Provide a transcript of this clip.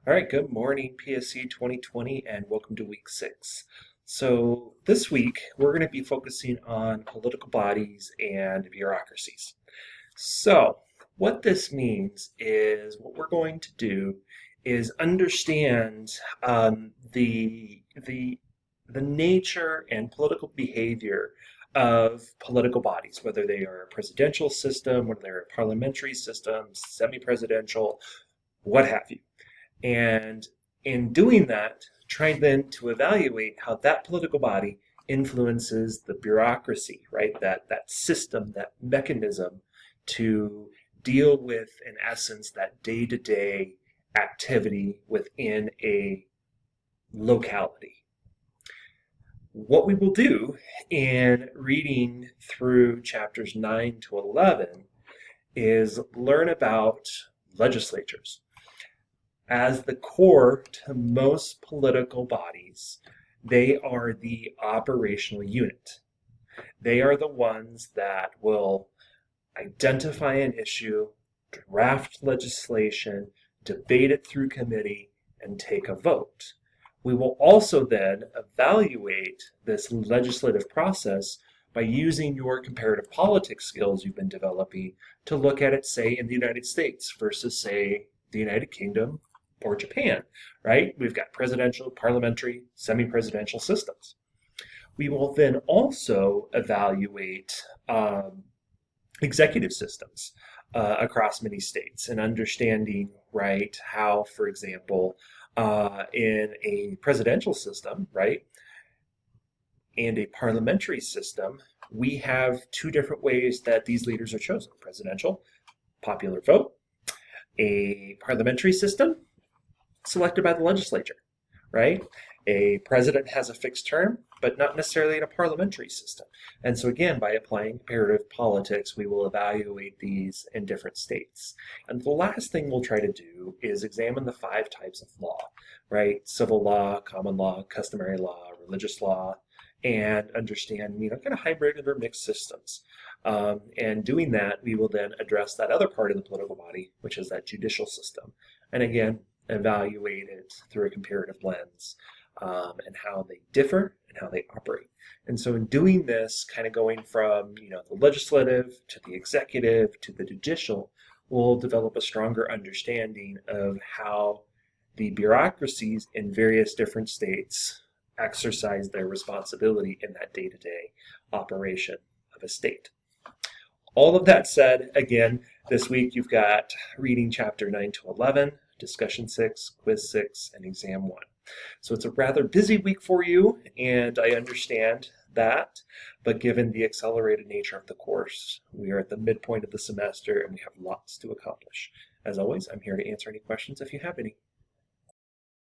All right, good morning, PSC 2020, and welcome to week 6. So, this week we're going to be focusing on political bodies and bureaucracies. So, what this means is what we're going to do is understand the nature and political behavior of political bodies, whether they are a presidential system, whether they're a parliamentary system, semi-presidential, what have you. And in doing that, trying then to evaluate how that political body influences the bureaucracy, right? That system, that mechanism to deal with, in essence, that day-to-day activity within a locality. What we will do in reading through chapters 9 to 11 is learn about legislatures. As the core to most political bodies, they are the operational unit. They are the ones that will identify an issue, draft legislation, debate it through committee, and take a vote. We will also then evaluate this legislative process by using your comparative politics skills you've been developing to look at it, say, in the United States versus, say, the United Kingdom or Japan, right? We've got presidential, parliamentary, semi-presidential systems. We will then also evaluate executive systems across many states and understanding, right, how, for example, in a presidential system, right, and a parliamentary system, we have two different ways that these leaders are chosen: presidential, popular vote; a parliamentary system, selected by the legislature, right? A president has a fixed term, but not necessarily in a parliamentary system. And so again, by applying comparative politics, we will evaluate these in different states. And the last thing we'll try to do is examine the 5 types of law, right? Civil law, common law, customary law, religious law, and understand, kind of hybrid or mixed systems. And doing that, we will then address that other part of the political body, which is that judicial system. And again, evaluate it through a comparative lens and how they differ and how they operate. And so in doing this, kind of going from the legislative to the executive to the judicial, we'll develop a stronger understanding of how the bureaucracies in various different states exercise their responsibility in that day-to-day operation of a state. All of that said, again, this week you've got reading chapter 9 to 11, discussion 6, quiz 6, and exam 1. So it's a rather busy week for you, and I understand that, but given the accelerated nature of the course, we are at the midpoint of the semester and we have lots to accomplish. As always, I'm here to answer any questions if you have any.